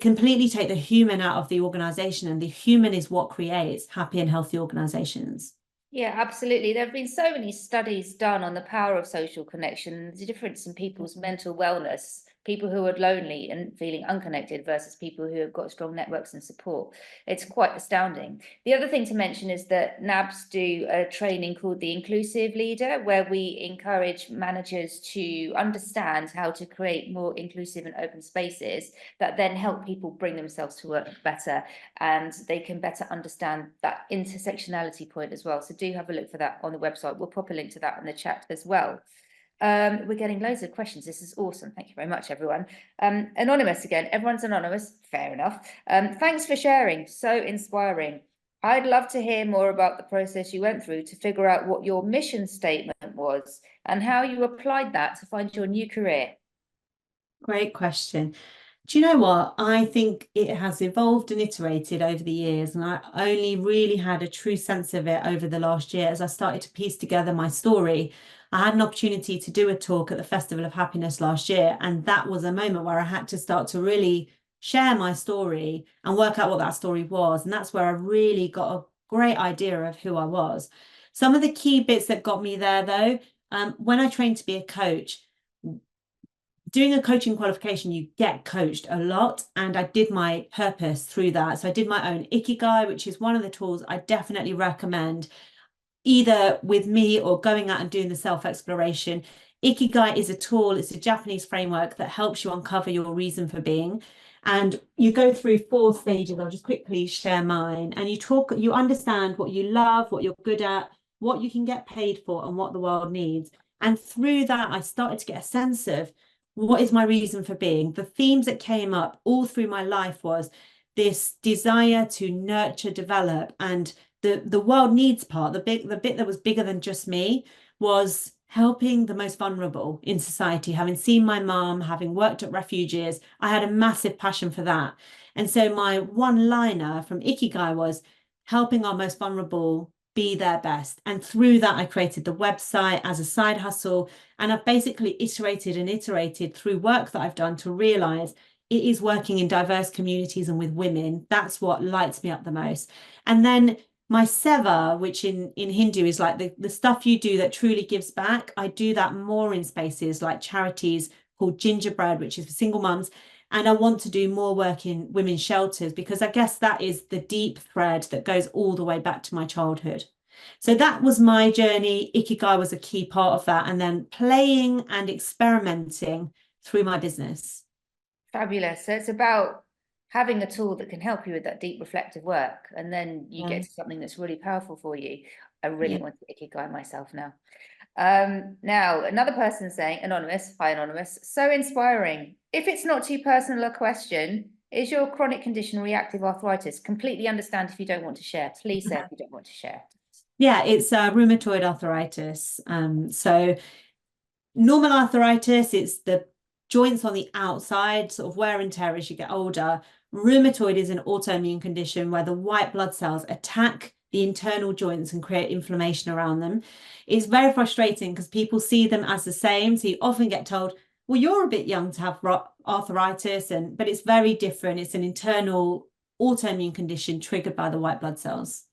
completely take the human out of the organization, and the human is what creates happy and healthy organizations. Yeah, absolutely. There have been so many studies done on the power of social connection, the difference in people's mental wellness, people who are lonely and feeling unconnected versus people who have got strong networks and support. It's quite astounding. The other thing to mention is that NABS do a training called the Inclusive Leader, where we encourage managers to understand how to create more inclusive and open spaces that then help people bring themselves to work better, and they can better understand that intersectionality point as well. So do have a look for that on the website. We'll pop a link to that in the chat as well. We're getting loads of questions. This is awesome. Thank you very much, everyone. Anonymous again. Everyone's anonymous. Fair enough. Thanks for sharing. So inspiring. I'd love to hear more about the process you went through to figure out what your mission statement was and how you applied that to find your new career. Great question. Do you know what? I think it has evolved and iterated over the years, and I only really had a true sense of it over the last year as I started to piece together my story. I had an opportunity to do a talk at the Festival of Happiness last year, and that was a moment where I had to start to really share my story and work out what that story was. And that's where I really got a great idea of who I was. Some of the key bits that got me there, though, when I trained to be a coach, doing a coaching qualification, you get coached a lot, and I did my purpose through that. So I did my own Ikigai, which is one of the tools I definitely recommend, either with me or going out and doing the self-exploration. Ikigai is a tool, it's a Japanese framework that helps you uncover your reason for being. And you go through 4 stages. I'll just quickly share mine. And you understand what you love, what you're good at, what you can get paid for, and what the world needs. And through that, I started to get a sense of what is my reason for being. The themes that came up all through my life was this desire to nurture, develop, and the world needs part, the bit that was bigger than just me, was helping the most vulnerable in society. Having seen my mom, having worked at refuges, I had a massive passion for that. And so my one-liner from Ikigai was helping our most vulnerable be their best. And through that, I created the website as a side hustle. And I've basically iterated and iterated through work that I've done to realize it is working in diverse communities and with women. That's what lights me up the most. And then my seva, which in Hindu is like the stuff you do that truly gives back, I do that more in spaces like charities called Gingerbread, which is for single mums. And I want to do more work in women's shelters, because I guess that is the deep thread that goes all the way back to my childhood. So that was my journey. Ikigai was a key part of that. And then playing and experimenting through my business. Fabulous. So it's about having a tool that can help you with that deep reflective work, and then you get to something that's really powerful for you. I really want to Ikigai myself now. Now another person saying, anonymous, hi anonymous, so inspiring. If it's not too personal a question, is your chronic condition reactive arthritis? Completely understand if you don't want to share. Please say if you don't want to share. Yeah, it's rheumatoid arthritis. So normal arthritis, it's the joints on the outside, sort of wear and tear as you get older. Rheumatoid is an autoimmune condition where the white blood cells attack the internal joints and create inflammation around them. It's very frustrating because people see them as the same. So you often get told, well, you're a bit young to have arthritis, but it's very different. It's an internal autoimmune condition triggered by the white blood cells.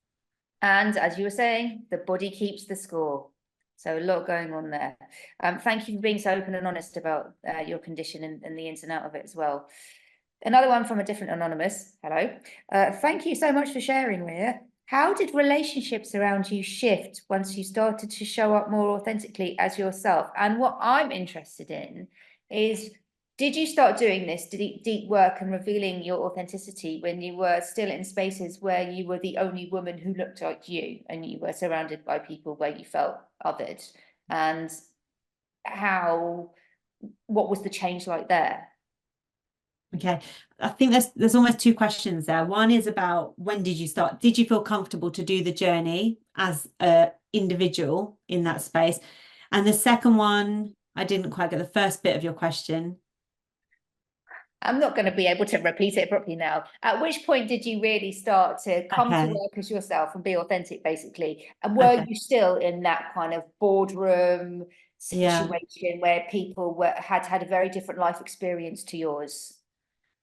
And as you were saying, the body keeps the score. So a lot going on there. Thank you for being so open and honest about your condition and the ins and out of it as well. Another one from a different anonymous. Hello. Thank you so much for sharing, Reeha. How did relationships around you shift once you started to show up more authentically as yourself? And what I'm interested in is, did you start doing this deep work and revealing your authenticity when you were still in spaces where you were the only woman who looked like you, and you were surrounded by people where you felt othered? And how what was the change like there? Okay, I think there's almost two questions there. One is about, when did you start? Did you feel comfortable to do the journey as a individual in that space? And the second one, I didn't quite get the first bit of your question. I'm not going to be able to repeat it properly now. At which point did you really start to come to Okay. work as yourself and be authentic, basically? And were Okay. you still in that kind of boardroom Yeah. situation where people had a very different life experience to yours?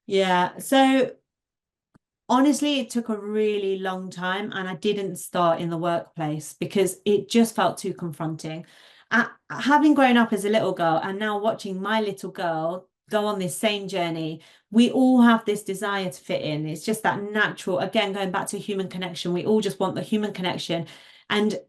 Yeah. So honestly, it took a really long time, and I didn't start in the workplace because it just felt too confronting. Having grown up as a little girl and now watching my little girl go on this same journey, we all have this desire to fit in. It's just that natural, again, going back to human connection, we all just want the human connection. And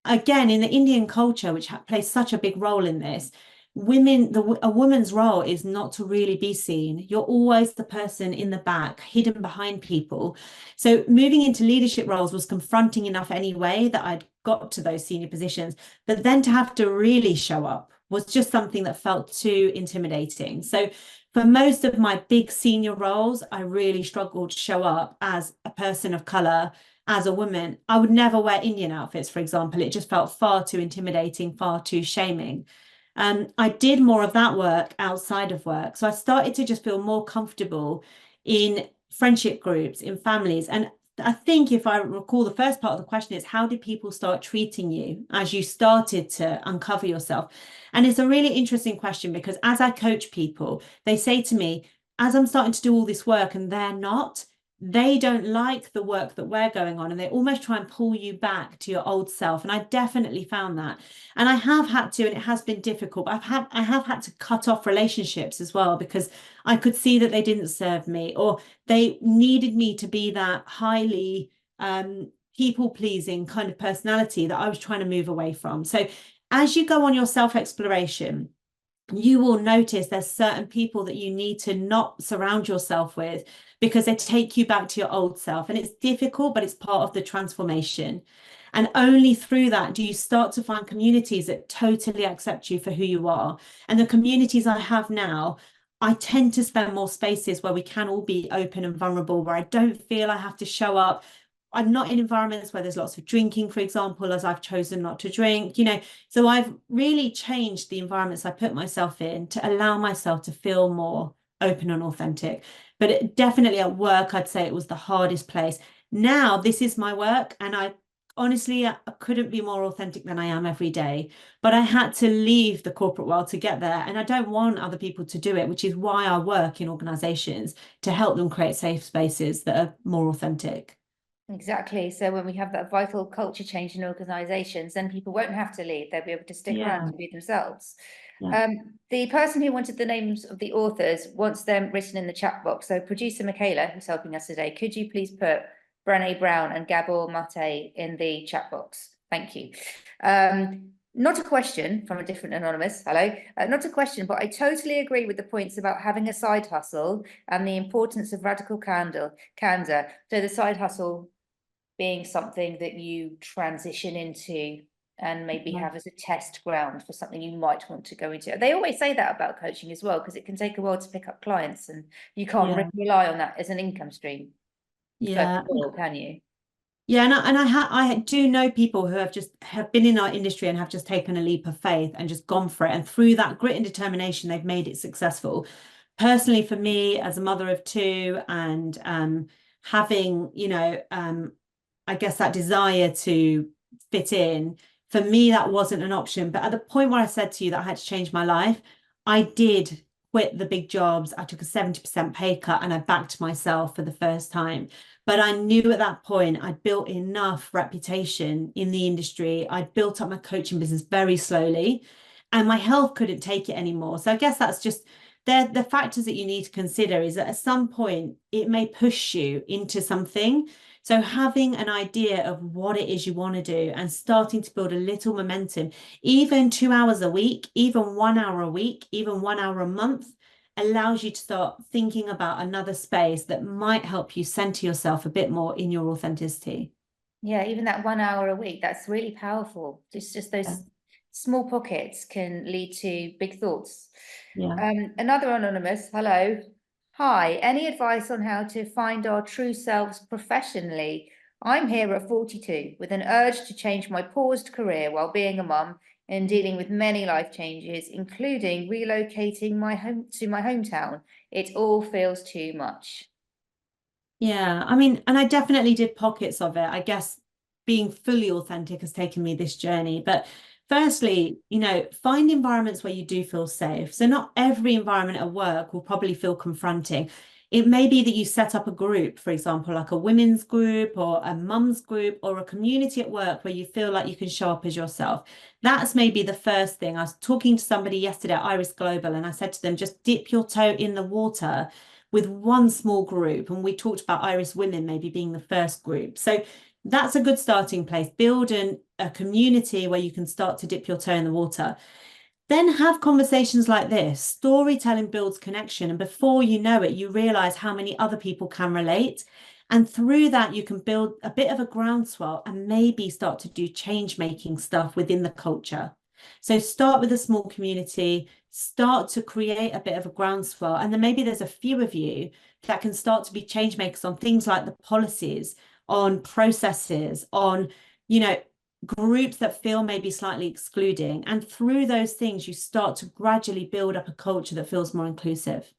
again, in the Indian culture, which plays such a big role in this, a woman's role is not to really be seen. You're always the person in the back, hidden behind people. So moving into leadership roles was confronting enough anyway that I'd got to those senior positions, but then to have to really show up was just something that felt too intimidating. So for most of my big senior roles, I really struggled to show up as a person of color, as a woman. I would never wear Indian outfits, for example. It just felt far too intimidating, far too shaming. I did more of that work outside of work. So I started to just feel more comfortable in friendship groups, in families. And I think, if I recall, the first part of the question is, how did people start treating you as you started to uncover yourself? And it's a really interesting question, because as I coach people, they say to me, as I'm starting to do all this work and they're not, they don't like the work that we're going on, and they almost try and pull you back to your old self. And I definitely found that. And I have had to, and it has been difficult, but I have had to cut off relationships as well, because I could see that they didn't serve me, or they needed me to be that highly people pleasing kind of personality that I was trying to move away from. So as you go on your self exploration, you will notice there's certain people that you need to not surround yourself with, because they take you back to your old self. And it's difficult, but it's part of the transformation. And only through that do you start to find communities that totally accept you for who you are. And the communities I have now, I tend to spend more spaces where we can all be open and vulnerable, where I don't feel I have to show up. I'm not in environments where there's lots of drinking, for example, as I've chosen not to drink, So I've really changed the environments I put myself in to allow myself to feel more open and authentic. But definitely at work, I'd say it was the hardest place. Now, this is my work, and I honestly, I couldn't be more authentic than I am every day. But I had to leave the corporate world to get there. And I don't want other people to do it, which is why I work in organizations, to help them create safe spaces that are more authentic. Exactly. So when we have that vital culture change in organizations, then people won't have to leave. They'll be able to stick around Yeah. and be themselves. Yeah. The person who wanted the names of the authors wants them written in the chat box. So producer Michaela, who's helping us today, could you please put Brené Brown and Gabor Mate in the chat box? Thank you. Not a question from a different anonymous. Hello. Not a question, but I totally agree with the points about having a side hustle and the importance of radical candor. So the side hustle being something that you transition into and maybe have as a test ground for something you might want to go into. They always say that about coaching as well, because it can take a while to pick up clients, and you can't Yeah. really rely on that as an income stream. First Yeah. of all, can you? Yeah, and I do know people who have been in our industry and have just taken a leap of faith and just gone for it. And through that grit and determination, they've made it successful. Personally, for me, as a mother of two, and having, I guess that desire to fit in, for me, that wasn't an option. But at the point where I said to you that I had to change my life, I did quit the big jobs. I took a 70% pay cut, and I backed myself for the first time. But I knew at that point I'd built enough reputation in the industry. I'd built up my coaching business very slowly, and my health couldn't take it anymore. So I guess that's just the factors that you need to consider, is that at some point it may push you into something. So having an idea of what it is you want to do and starting to build a little momentum, even 2 hours a week, even 1 hour a week, even 1 hour a month, allows you to start thinking about another space that might help you center yourself a bit more in your authenticity. Yeah, even that 1 hour a week, that's really powerful. Just Yeah. those small pockets can lead to big thoughts. Yeah. Another anonymous, hello. Hi, any advice on how to find our true selves professionally? I'm here at 42 with an urge to change my paused career while being a mum and dealing with many life changes, including relocating my home to my hometown. It all feels too much. Yeah, I mean, and I definitely did pockets of it. I guess being fully authentic has taken me this journey. But firstly, find environments where you do feel safe. So not every environment at work will probably feel confronting. It may be that you set up a group, for example, like a women's group or a mum's group or a community at work where you feel like you can show up as yourself. That's maybe the first thing. I was talking to somebody yesterday at Iris Global, and I said to them, just dip your toe in the water with one small group. And we talked about Iris Women maybe being the first group. So that's a good starting place. Build a community where you can start to dip your toe in the water. Then have conversations like this. Storytelling builds connection. And before you know it, you realize how many other people can relate. And through that, you can build a bit of a groundswell and maybe start to do change making stuff within the culture. So start with a small community, start to create a bit of a groundswell. And then maybe there's a few of you that can start to be change makers on things like the policies, on processes, on, groups that feel maybe slightly excluding. And through those things, you start to gradually build up a culture that feels more inclusive.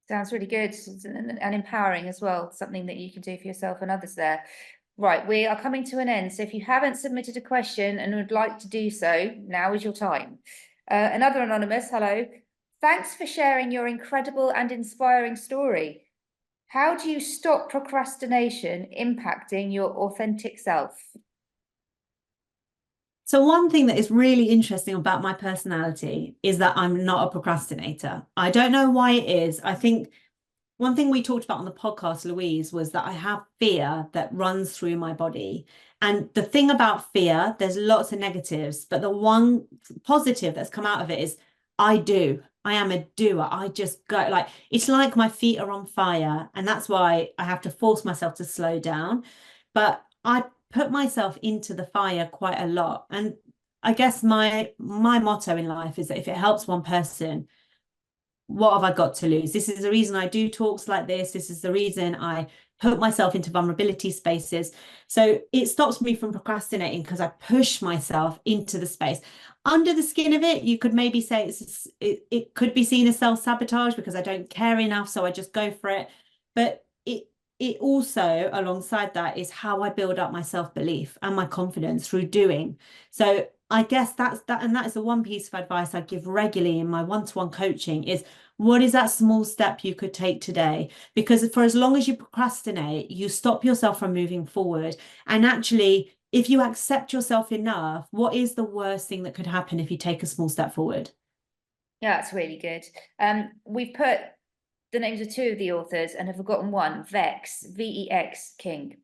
Sounds really good and empowering as well, something that you can do for yourself and others there. Right, we are coming to an end. So if you haven't submitted a question and would like to do so, now is your time. Another anonymous, hello. Thanks for sharing your incredible and inspiring story. How do you stop procrastination impacting your authentic self? So one thing that is really interesting about my personality is that I'm not a procrastinator. I don't know why it is. I think one thing we talked about on the podcast, Louise, was that I have fear that runs through my body. And the thing about fear, there's lots of negatives, but the one positive that's come out of it is I do. I am a doer. I just go, like, it's like my feet are on fire. And that's why I have to force myself to slow down. But I put myself into the fire quite a lot. And I guess my motto in life is that if it helps one person, what have I got to lose? This is the reason I do talks like this. This is the reason I put myself into vulnerability spaces. So it stops me from procrastinating because I push myself into the space. Under the skin of it, you could maybe say it could be seen as self-sabotage because I don't care enough, so I just go for it. But it also, alongside that, is how I build up my self-belief and my confidence through doing. So I guess that's that, and that is the one piece of advice I give regularly in my one-to-one coaching is what is that small step you could take today? Because for as long as you procrastinate, you stop yourself from moving forward. And actually, if you accept yourself enough, what is the worst thing that could happen if you take a small step forward? Yeah, that's really good. We've put the names of two of the authors and have forgotten one, Vex, VEX King.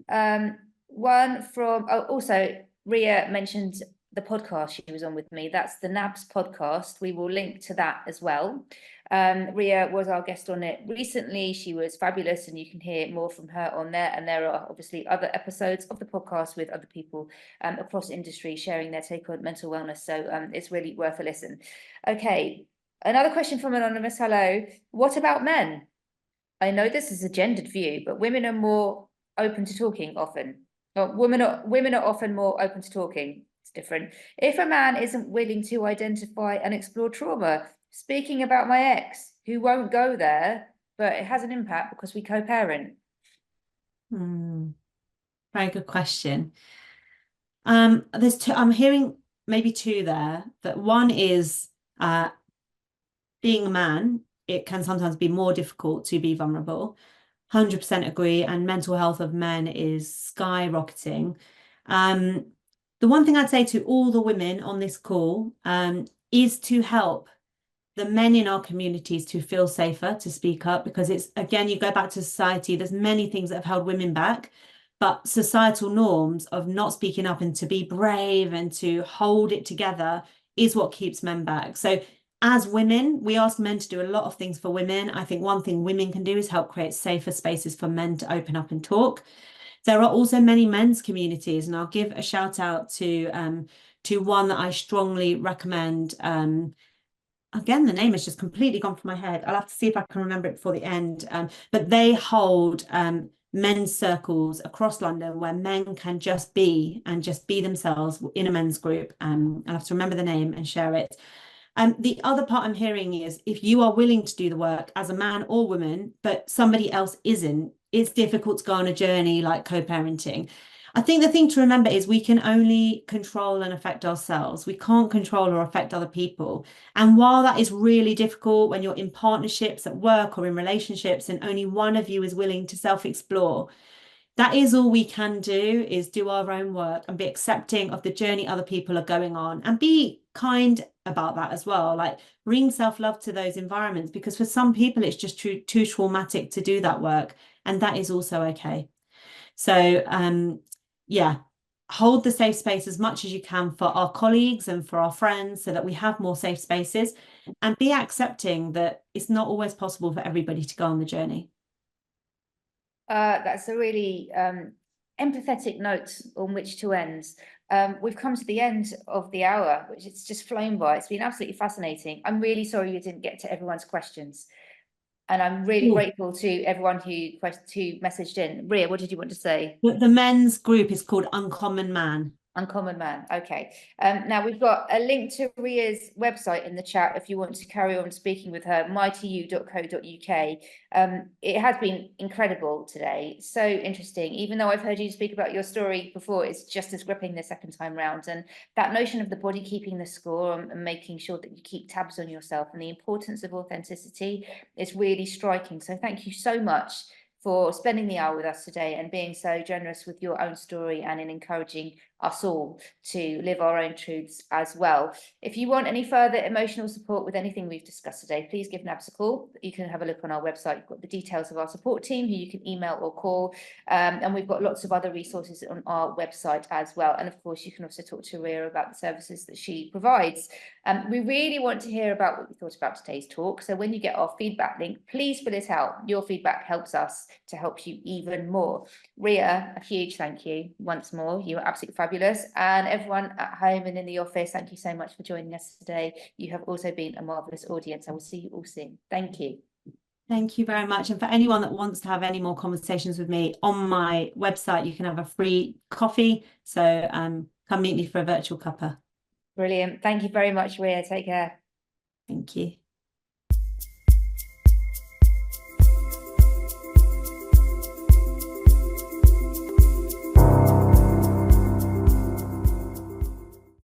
One from, oh, also, Reeha mentioned the podcast she was on with me. That's the NABS podcast. We will link to that as well. Reeha was our guest on it recently. She was fabulous, and you can hear more from her on there. And there are obviously other episodes of the podcast with other people across industry sharing their take on mental wellness. So it's really worth a listen. Okay, another question from Anonymous. Hello. What about men? I know this is a gendered view, but women are more open to talking often. Women are often more open to talking. It's different. If a man isn't willing to identify and explore trauma, speaking about my ex, who won't go there, but it has an impact because we co-parent. Very good question. There's two, I'm hearing maybe two there. That one is being a man, it can sometimes be more difficult to be vulnerable. 100% agree. And mental health of men is skyrocketing. The one thing I'd say to all the women on this call is to help the men in our communities to feel safer to speak up, because it's, again, you go back to society, there's many things that have held women back, but societal norms of not speaking up and to be brave and to hold it together is what keeps men back. So as women, we ask men to do a lot of things for women. I think one thing women can do is help create safer spaces for men to open up and talk. There are also many men's communities, and I'll give a shout out to to one that I strongly recommend. Again, the name has just completely gone from my head. I'll have to see if I can remember it before the end. But they hold men's circles across London where men can just be themselves in a men's group. I'll have to remember the name and share it. The other part I'm hearing is if you are willing to do the work as a man or woman, but somebody else isn't, it's difficult to go on a journey like co-parenting. I think the thing to remember is we can only control and affect ourselves. We can't control or affect other people. And while that is really difficult when you're in partnerships at work or in relationships and only one of you is willing to self-explore, that is all we can do, is do our own work and be accepting of the journey other people are going on and be kind about that as well. Like, bring self-love to those environments, because for some people it's just too traumatic to do that work, and that is also okay. So yeah, hold the safe space as much as you can for our colleagues and for our friends so that we have more safe spaces, and be accepting that it's not always possible for everybody to go on the journey. That's a really empathetic note on which to end. We've come to the end of the hour, which it's just flown by. It's been absolutely fascinating. I'm really sorry we didn't get to everyone's questions. And I'm really grateful to everyone who messaged in. Reeha, what did you want to say? The men's group is called Uncommon Man. Uncommon Man. Okay. Now we've got a link to Reeha's website in the chat if you want to carry on speaking with her, mytoyou.co.uk. It has been incredible today. So interesting. Even though I've heard you speak about your story before, it's just as gripping the second time round. And that notion of the body keeping the score and making sure that you keep tabs on yourself and the importance of authenticity is really striking. So thank you so much for spending the hour with us today and being so generous with your own story and in encouraging us all to live our own truths as well. If you want any further emotional support with anything we've discussed today, please give NABS a call. You can have a look on our website. You've got the details of our support team who you can email or call. And we've got lots of other resources on our website as well. And of course, you can also talk to Reeha about the services that she provides. We really want to hear about what you thought about today's talk. So when you get our feedback link, please fill it out. Your feedback helps us to help you even more. Reeha, a huge thank you once more. You were absolutely fabulous. And everyone at home and in the office, thank you so much for joining us today. You have also been a marvellous audience. I will see you all soon. Thank you. Thank you very much. And for anyone that wants to have any more conversations with me, on my website, you can have a free coffee. So come meet me for a virtual cuppa. Brilliant. Thank you very much, Reeha. Take care. Thank you.